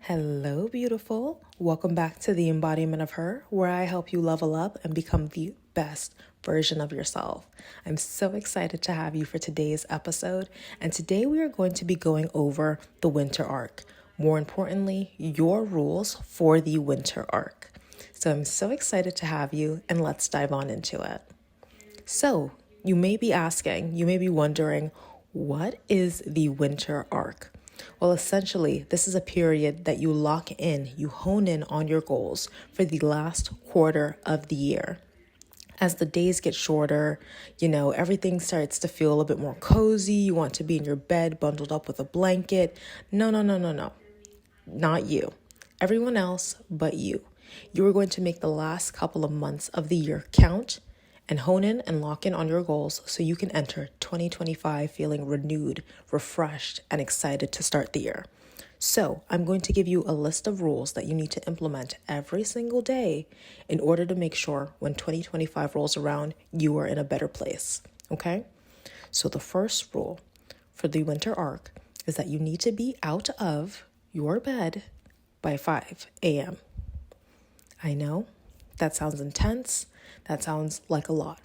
Hello, beautiful. Welcome back to the Embodiment of Her, where I help you level up and become the best version of yourself. I'm so excited to have you for today's episode. And today we are going to be going over the winter arc. More importantly, your rules for the winter arc. So I'm so excited to have you, and let's dive on into it. So you may be asking, you may be wondering, what is the winter arc? Well, essentially, this is a period that you lock in, you hone in on your goals for the last quarter of the year. As the days get shorter, everything starts to feel a bit more cozy. You want to be in your bed, bundled up with a blanket. No. Not you. Everyone else but you. You are going to make the last couple of months of the year count and hone in and lock in on your goals so you can enter 2025 feeling renewed, refreshed, and excited to start the year. So I'm going to give you a list of rules that you need to implement every single day in order to make sure when 2025 rolls around, you are in a better place. Okay? So the first rule for the winter arc is that you need to be out of your bed by 5 a.m. I know that sounds intense. That sounds like a lot.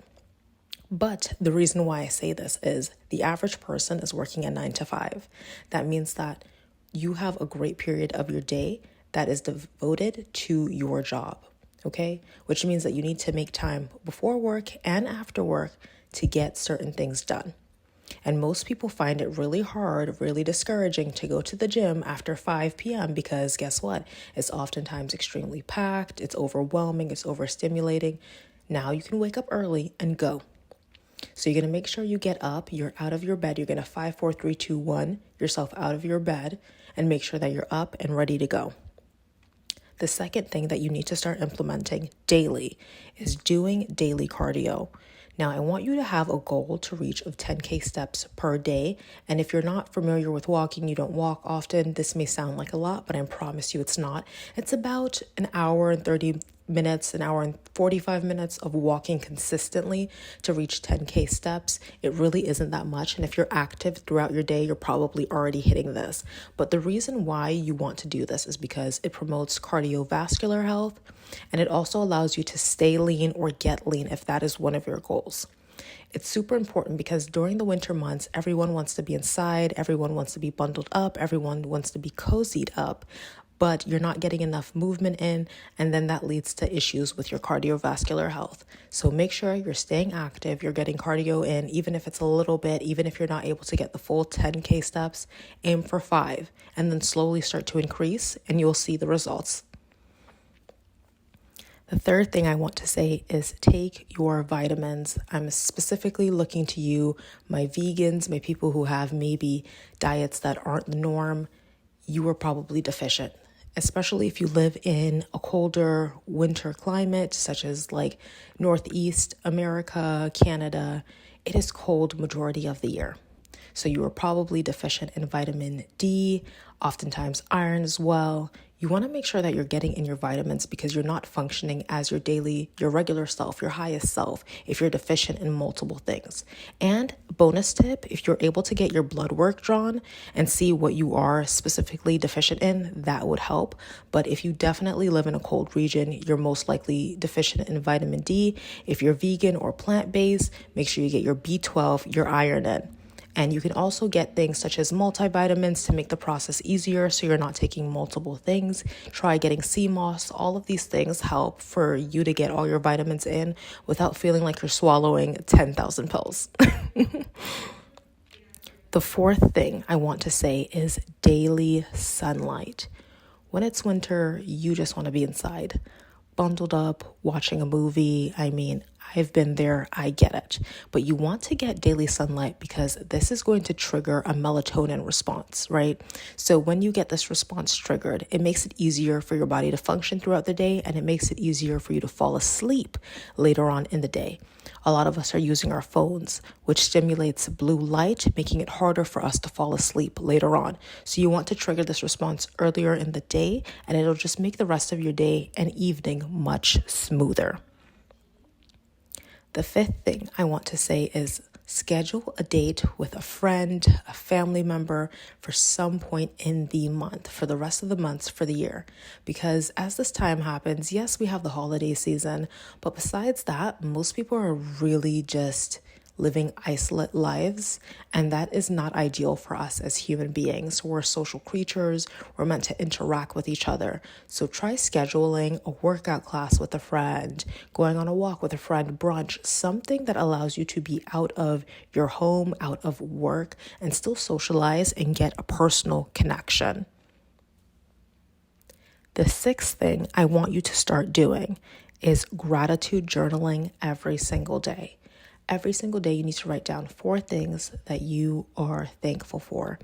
But the reason why I say this is the average person is working a 9 to 5. That means that you have a great period of your day that is devoted to your job, okay? Which means that you need to make time before work and after work to get certain things done. And most people find it really hard, really discouraging to go to the gym after 5 p.m. because guess what? It's oftentimes extremely packed, it's overwhelming, it's overstimulating. Now you can wake up early and go. So you're going to make sure you get up, you're out of your bed, you're going to 5, 4, 3, 2, 1 yourself out of your bed and make sure that you're up and ready to go. The second thing that you need to start implementing daily is doing daily cardio. Now, I want you to have a goal to reach of 10K steps per day. And if you're not familiar with walking, you don't walk often, this may sound like a lot, but I promise you it's not. It's about an hour and 30 minutes, an hour and 45 minutes of walking consistently to reach 10K steps. It really isn't that much. And if you're active throughout your day, you're probably already hitting this. But the reason why you want to do this is because it promotes cardiovascular health, and it also allows you to stay lean or get lean if that is one of your goals. It's super important because during the winter months, everyone wants to be inside, everyone wants to be bundled up, everyone wants to be cozied up, but you're not getting enough movement in, and then that leads to issues with your cardiovascular health. So make sure you're staying active, you're getting cardio in, even if it's a little bit, even if you're not able to get the full 10K steps, aim for 5, and then slowly start to increase, and you'll see the results. The third thing I want to say is take your vitamins. I'm specifically looking to you, my vegans, my people who have maybe diets that aren't the norm. You are probably deficient, especially if you live in a colder winter climate, such as like Northeast America, Canada. It is cold majority of the year. So you are probably deficient in vitamin D, oftentimes iron as well. You want to make sure that you're getting in your vitamins because you're not functioning as your regular self, your highest self, if you're deficient in multiple things. And bonus tip, if you're able to get your blood work drawn and see what you are specifically deficient in, that would help. But if you definitely live in a cold region, you're most likely deficient in vitamin D. If you're vegan or plant-based, make sure you get your B12, your iron in. And you can also get things such as multivitamins to make the process easier so you're not taking multiple things. Try getting sea moss. All of these things help for you to get all your vitamins in without feeling like you're swallowing 10,000 pills. The fourth thing I want to say is daily sunlight. When it's winter, you just want to be inside, bundled up, watching a movie. I've been there, I get it. But you want to get daily sunlight because this is going to trigger a melatonin response, right? So when you get this response triggered, it makes it easier for your body to function throughout the day, and it makes it easier for you to fall asleep later on in the day. A lot of us are using our phones, which stimulates blue light, making it harder for us to fall asleep later on. So you want to trigger this response earlier in the day, and it'll just make the rest of your day and evening much smoother. The fifth thing I want to say is Schedule a date with a friend, a family member for some point in the month, for the rest of the months for the year. Because as this time happens, yes, we have the holiday season, but besides that, most people are really just living isolate lives, and that is not ideal for us as human beings. We're social creatures. We're meant to interact with each other. So try scheduling a workout class with a friend, going on a walk with a friend, brunch, something that allows you to be out of your home, out of work, and still socialize and get a personal connection. The sixth thing I want you to start doing is gratitude journaling every single day. Every single day, you need to write down 4 things that you are thankful for.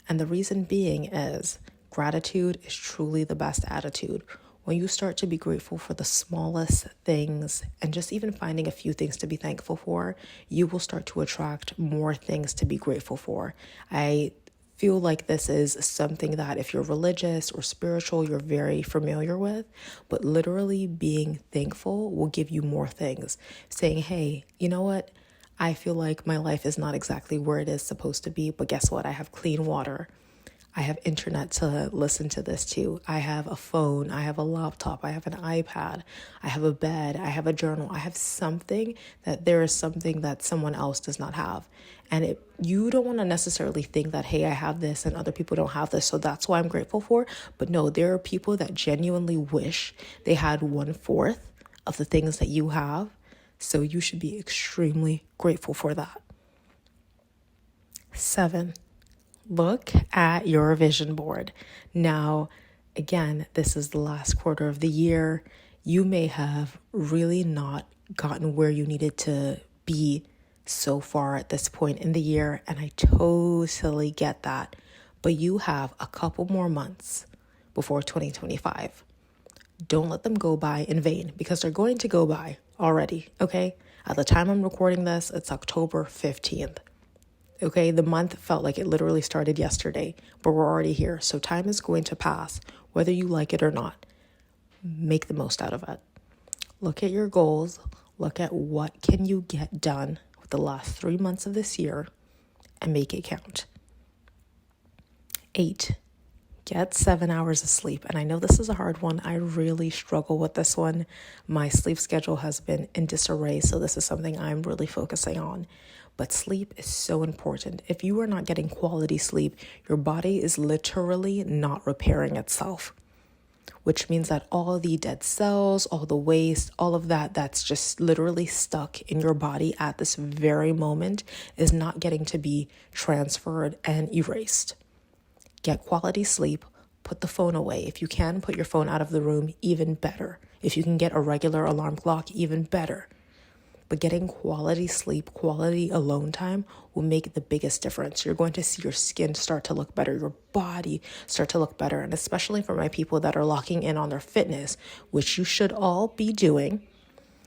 And the reason being is gratitude is truly the best attitude. When you start to be grateful for the smallest things and just even finding a few things to be thankful for, you will start to attract more things to be grateful for. I feel like this is something that if you're religious or spiritual, you're very familiar with, but literally being thankful will give you more things. Saying, hey, you know what? I feel like my life is not exactly where it is supposed to be, but guess what? I have clean water. I have internet to listen to this to. I have a phone. I have a laptop. I have an iPad. I have a bed. I have a journal. I have something that there is something that someone else does not have. And you don't want to necessarily think that, hey, I have this and other people don't have this, so that's why I'm grateful for. But no, there are people that genuinely wish they had 1/4 of the things that you have. So you should be extremely grateful for that. 7. Look at your vision board. Now, again, this is the last quarter of the year. You may have really not gotten where you needed to be so far at this point in the year, and I totally get that. But you have a couple more months before 2025. Don't let them go by in vain, because they're going to go by already, okay? At the time I'm recording this, it's October 15th. Okay, the month felt like it literally started yesterday, but we're already here. So time is going to pass, whether you like it or not. Make the most out of it. Look at your goals. Look at what can you get done with the last 3 months of this year and make it count. 8, get 7 hours of sleep. And I know this is a hard one. I really struggle with this one. My sleep schedule has been in disarray, so this is something I'm really focusing on. But sleep is so important. If you are not getting quality sleep, your body is literally not repairing itself, which means that all the dead cells, all the waste, all of that's just literally stuck in your body at this very moment is not getting to be transferred and erased. Get quality sleep. Put the phone away. If you can, put your phone out of the room, even better. If you can get a regular alarm clock, even better. But getting quality sleep, quality alone time will make the biggest difference. You're going to see your skin start to look better, your body start to look better. And especially for my people that are locking in on their fitness, which you should all be doing.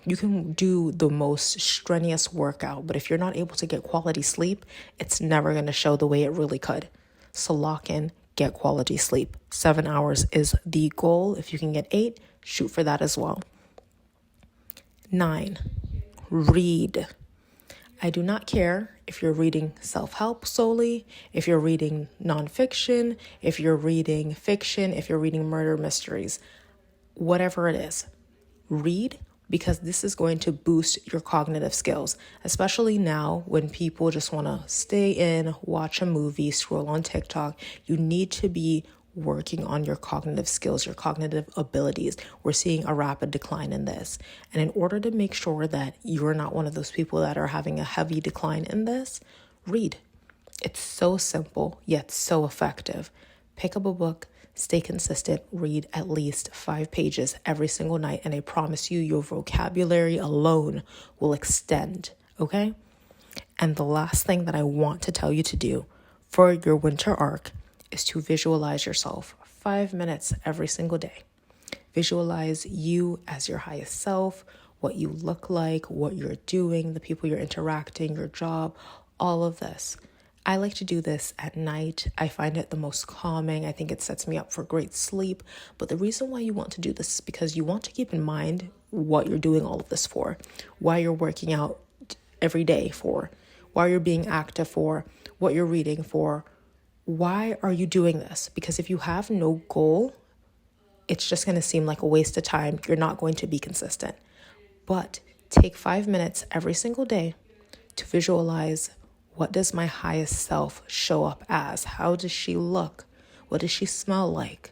You can do the most strenuous workout, but if you're not able to get quality sleep, it's never going to show the way it really could. So lock in, get quality sleep. 7 hours is the goal. If you can get 8, shoot for that as well. 9, read. I do not care if you're reading self-help solely, if you're reading nonfiction, if you're reading fiction, if you're reading murder mysteries, whatever it is. Read, because this is going to boost your cognitive skills, especially now when people just want to stay in, watch a movie, scroll on TikTok. You need to be working on your cognitive skills, your cognitive abilities. We're seeing a rapid decline in this. And in order to make sure that you're not one of those people that are having a heavy decline in this, read. It's so simple, yet so effective. Pick up a book, stay consistent, read at least 5 pages every single night, and I promise you, your vocabulary alone will extend, okay? And the last thing that I want to tell you to do for your winter arc is to visualize yourself 5 minutes every single day. Visualize you as your highest self, what you look like, what you're doing, the people you're interacting, your job, all of this. I like to do this at night. I find it the most calming. I think it sets me up for great sleep. But the reason why you want to do this is because you want to keep in mind what you're doing all of this for, why you're working out every day for, why you're being active for, what you're reading for. Why are you doing this? Because if you have no goal, it's just going to seem like a waste of time. You're not going to be consistent. But take 5 minutes every single day to visualize, what does my highest self show up as? How does she look? What does she smell like?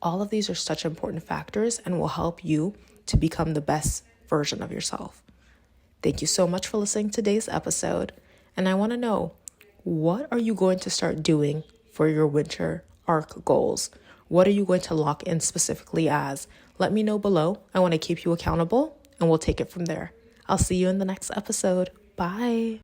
All of these are such important factors and will help you to become the best version of yourself. Thank you so much for listening to today's episode. And I want to know, what are you going to start doing for your winter arc goals? What are you going to lock in specifically as? Let me know below. I want to keep you accountable, and we'll take it from there. I'll see you in the next episode. Bye.